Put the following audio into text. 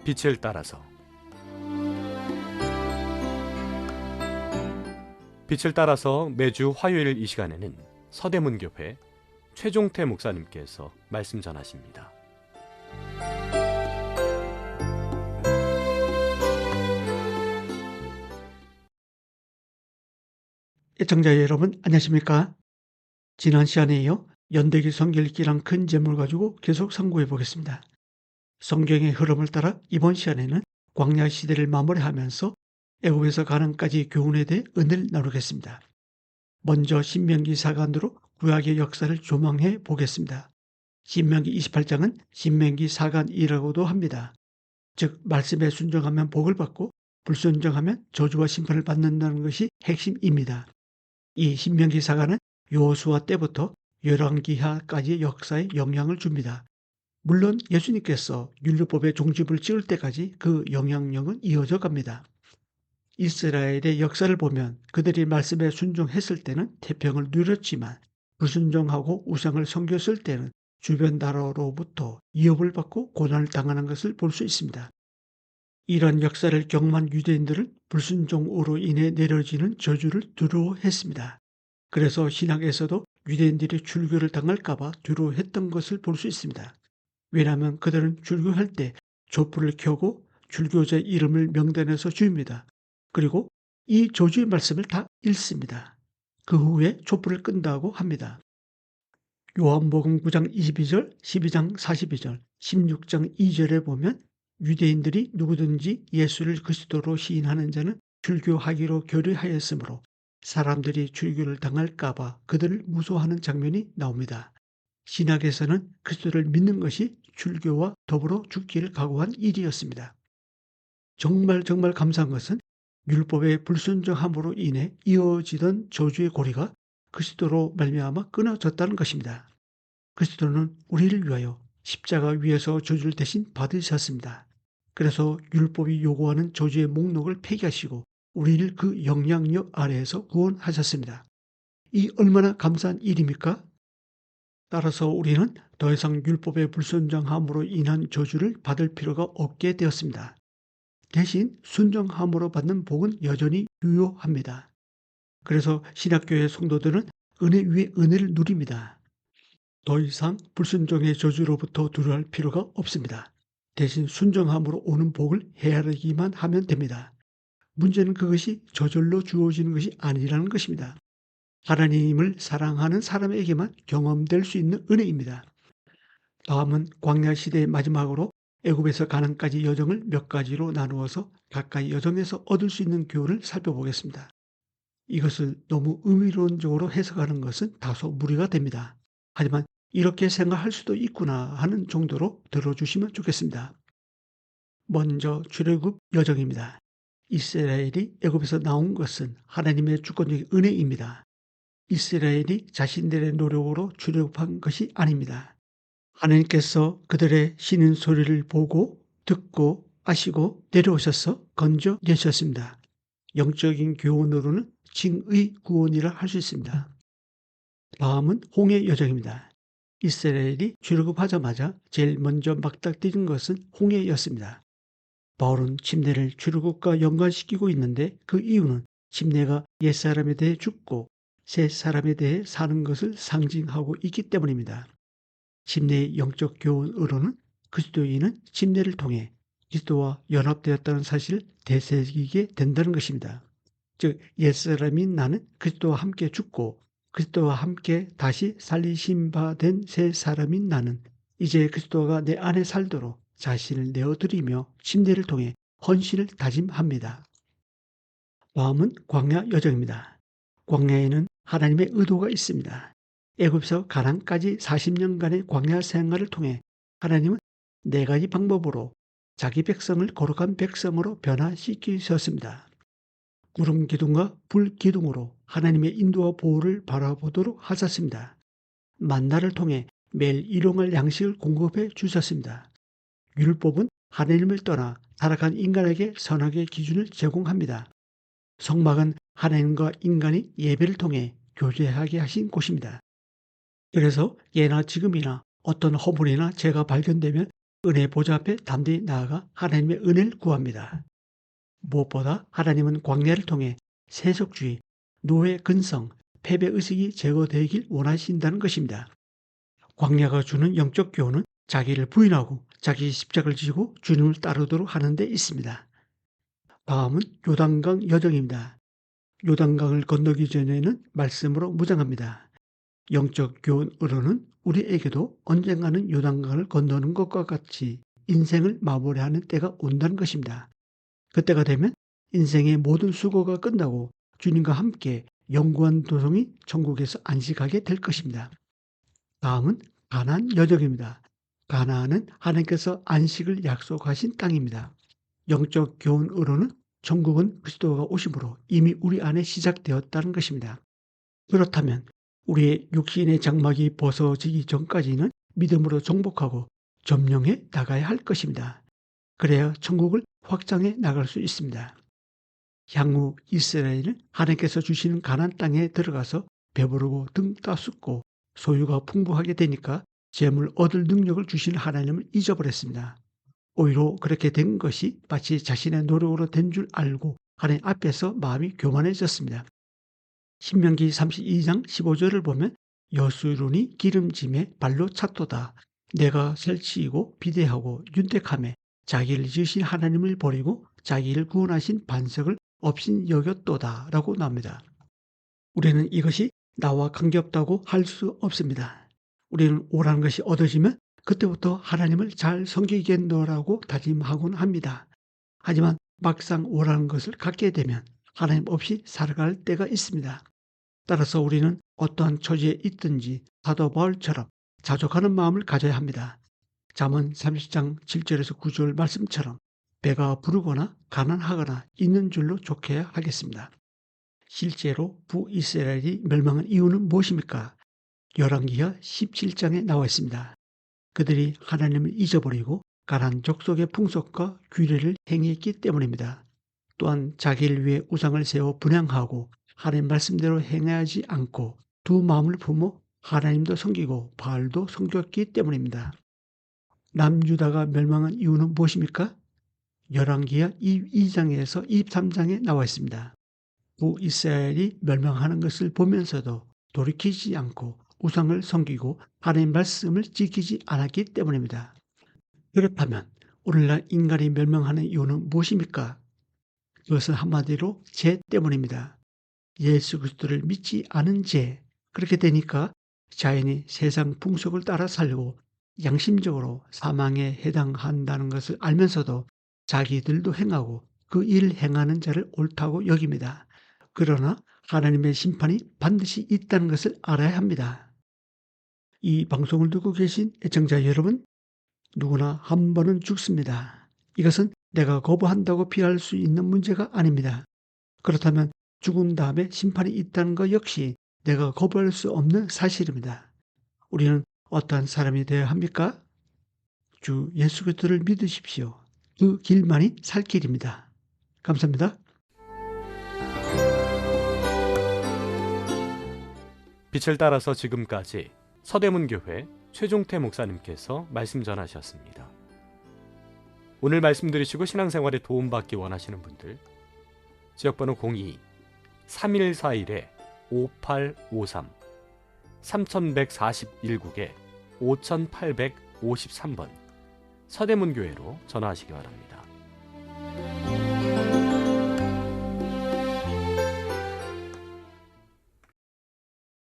빛을 따라서 빛을 따라서 매주 화요일 이 시간에는 서대문교회 최종태 목사님께서 말씀 전하십니다. 애청자 여러분 안녕하십니까? 지난 시간에 이어 연대기 성경 읽기란 큰 제목을 가지고 계속 상고해 보겠습니다. 성경의 흐름을 따라 이번 시간에는 광야 시대를 마무리하면서 애굽에서 가나안까지 교훈에 대해 은혜를 나누겠습니다. 먼저 신명기 사관으로 구약의 역사를 조망해 보겠습니다. 신명기 28장은 신명기 사관이라고도 합니다. 즉 말씀에 순종하면 복을 받고 불순종하면 저주와 심판을 받는다는 것이 핵심입니다. 이 신명기 사관은 여호수아 때부터 열왕기하까지의 역사에 영향을 줍니다. 물론 예수님께서 율법의 종집을 찍을 때까지 그 영향력은 이어져 갑니다. 이스라엘의 역사를 보면 그들이 말씀에 순종했을 때는 태평을 누렸지만 불순종하고 우상을 섬겼을 때는 주변 나라로부터 위협을 받고 고난을 당하는 것을 볼 수 있습니다. 이런 역사를 경험한 유대인들은 불순종으로 인해 내려지는 저주를 두려워했습니다. 그래서 신학에서도 유대인들이 출교를 당할까봐 두려워했던 것을 볼 수 있습니다. 왜냐하면 그들은 출교할 때 촛불을 켜고 출교자 이름을 명단에서 지웁니다. 그리고 이 저주의 말씀을 다 읽습니다. 그 후에 촛불을 끈다고 합니다. 요한복음 9장 22절, 12장 42절, 16장 2절에 보면 유대인들이 누구든지 예수를 그리스도로 시인하는 자는 출교하기로 결의하였으므로 사람들이 출교를 당할까봐 그들을 무서워하는 장면이 나옵니다. 신학에서는 그리스도를 믿는 것이 출교와 더불어 죽기를 각오한 일이었습니다. 정말 감사한 것은 율법의 불순종함으로 인해 이어지던 저주의 고리가 그리스도로 말미암아 끊어졌다는 것입니다. 그리스도는 우리를 위하여 십자가 위에서 저주를 대신 받으셨습니다. 그래서 율법이 요구하는 저주의 목록을 폐기하시고 우리를 그 영향력 아래에서 구원하셨습니다. 이 얼마나 감사한 일입니까? 따라서 우리는 더 이상 율법의 불순종함으로 인한 저주를 받을 필요가 없게 되었습니다. 대신 순종함으로 받는 복은 여전히 유효합니다. 그래서 신학교의 성도들은 은혜 위에 은혜를 누립니다. 더 이상 불순종의 저주로부터 두려워할 필요가 없습니다. 대신 순종함으로 오는 복을 헤아리기만 하면 됩니다. 문제는 그것이 저절로 주어지는 것이 아니라는 것입니다. 하나님을 사랑하는 사람에게만 경험될 수 있는 은혜입니다. 다음은 광야 시대의 마지막으로 애굽에서 가나안까지 여정을 몇 가지로 나누어서 각각 여정에서 얻을 수 있는 교훈을 살펴보겠습니다. 이것을 너무 의미론적으로 해석하는 것은 다소 무리가 됩니다. 하지만 이렇게 생각할 수도 있구나 하는 정도로 들어주시면 좋겠습니다. 먼저 출애굽 여정입니다. 이스라엘이 애굽에서 나온 것은 하나님의 주권적인 은혜입니다. 이스라엘이 자신들의 노력으로 출애굽한 것이 아닙니다. 하나님께서 그들의 쉬는 소리를 보고 듣고 아시고 내려오셔서 건져내셨습니다. 영적인 교훈으로는 징의 구원이라 할 수 있습니다. 다음은 홍해 여정입니다. 이스라엘이 출애굽하자마자 제일 먼저 맞닥뜨린 것은 홍해였습니다. 바울은 침례를 출애굽과 연관시키고 있는데 그 이유는 침례가 옛사람에 대해 죽고 새 사람에 대해 사는 것을 상징하고 있기 때문입니다. 침례의 영적 교훈으로는 그리스도인은 침례를 통해 그리스도와 연합되었다는 사실을 되새기게 된다는 것입니다. 즉 옛사람인 나는 그리스도와 함께 죽고 그리스도와 함께 다시 살리신 바 된 새 사람인 나는 이제 그리스도가 내 안에 살도록 자신을 내어드리며 침례를 통해 헌신을 다짐합니다. 다음은 광야 여정입니다. 광야에는 하나님의 의도가 있습니다. 애굽에서 가나안까지 40년간의 광야 생활을 통해 하나님은 4가지 방법으로 자기 백성을 거룩한 백성으로 변화시키셨습니다. 구름 기둥과 불 기둥으로 하나님의 인도와 보호를 바라보도록 하셨습니다. 만나를 통해 매일 일용할 양식을 공급해 주셨습니다. 율법은 하나님을 떠나 타락한 인간에게 선악의 기준을 제공합니다. 성막은 하나님과 인간이 예배를 통해 교제하게 하신 곳입니다. 그래서 예나 지금이나 어떤 허물이나 죄가 발견되면 은혜 보좌 앞에 담대히 나아가 하나님의 은혜를 구합니다. 무엇보다 하나님은 광야를 통해 세속주의, 노예 근성, 패배의식이 제거되길 원하신다는 것입니다. 광야가 주는 영적 교훈은 자기를 부인하고 자기 십자가를 지고 주님을 따르도록 하는 데 있습니다. 다음은 요단강 여정입니다. 요단강을 건너기 전에는 말씀으로 무장합니다. 영적 교훈으로는 우리에게도 언젠가는 요단강을 건너는 것과 같이 인생을 마무리하는 때가 온다는 것입니다. 그때가 되면 인생의 모든 수고가 끝나고 주님과 함께 영구한 도성이 천국에서 안식하게 될 것입니다. 다음은 가나안 여정입니다. 가나안은 하나님께서 안식을 약속하신 땅입니다. 영적 교훈으로는 천국은 그리스도가 오심으로 이미 우리 안에 시작되었다는 것입니다. 그렇다면 우리의 육신의 장막이 벗어지기 전까지는 믿음으로 정복하고 점령해 나가야 할 것입니다. 그래야 천국을 확장해 나갈 수 있습니다. 향후 이스라엘은 하나님께서 주시는 가나안 땅에 들어가서 배부르고 등 따숩고 소유가 풍부하게 되니까 재물 얻을 능력을 주시는 하나님을 잊어버렸습니다. 오히려 그렇게 된 것이 마치 자신의 노력으로 된 줄 알고 하나님 앞에서 마음이 교만해졌습니다. 신명기 32장 15절을 보면 여수론이 기름짐에 발로 찼도다. 내가 설치이고 비대하고 윤택함에 자기를 지으신 하나님을 버리고 자기를 구원하신 반석을 없인 여겼도다 라고 나옵니다. 우리는 이것이 나와 관계없다고 할 수 없습니다. 우리는 오라는 것이 얻어지면 그때부터 하나님을 잘 섬기겠노라고 다짐하곤 합니다. 하지만 막상 오라는 것을 갖게 되면 하나님 없이 살아갈 때가 있습니다. 따라서 우리는 어떠한 처지에 있든지 사도 바울처럼 자족하는 마음을 가져야 합니다. 잠언 30장 7절에서 9절 말씀처럼 배가 부르거나 가난하거나 있는 줄로 족해야 하겠습니다. 실제로 북이스라엘이 멸망한 이유는 무엇입니까? 열왕기하 17장에 나와 있습니다. 그들이 하나님을 잊어버리고 가나안 족속의 풍속과 규례를 행했기 때문입니다. 또한 자기를 위해 우상을 세워 분향하고 하나님 말씀대로 행하지 않고 두 마음을 품어 하나님도 섬기고 바알도 섬겼기 때문입니다. 남유다가 멸망한 이유는 무엇입니까? 열왕기하 22장에서 23장에 나와 있습니다. 북이스라엘이 멸망하는 것을 보면서도 돌이키지 않고 우상을 섬기고 하나님 말씀을 지키지 않았기 때문입니다. 그렇다면 오늘날 인간이 멸망하는 이유는 무엇입니까? 그것은 한마디로 죄 때문입니다. 예수 그리스도를 믿지 않은 죄. 그렇게 되니까 자연이 세상 풍속을 따라 살고 양심적으로 사망에 해당한다는 것을 알면서도 자기들도 행하고 그 일을 행하는 자를 옳다고 여깁니다. 그러나 하나님의 심판이 반드시 있다는 것을 알아야 합니다. 이 방송을 듣고 계신 애청자 여러분, 누구나 한 번은 죽습니다. 이것은 내가 거부한다고 피할 수 있는 문제가 아닙니다. 그렇다면 죽은 다음에 심판이 있다는 것 역시 내가 거부할 수 없는 사실입니다. 우리는 어떠한 사람이 되어야 합니까? 주 예수 그리스도를 믿으십시오. 그 길만이 살 길입니다. 감사합니다. 빛을 따라서 지금까지 서대문교회 최종태 목사님께서 말씀 전하셨습니다. 오늘 말씀 들으시고 신앙생활에 도움받기 원하시는 분들 지역번호 02-3141-5853 3141국에 5853번 서대문교회로 전화하시기 바랍니다.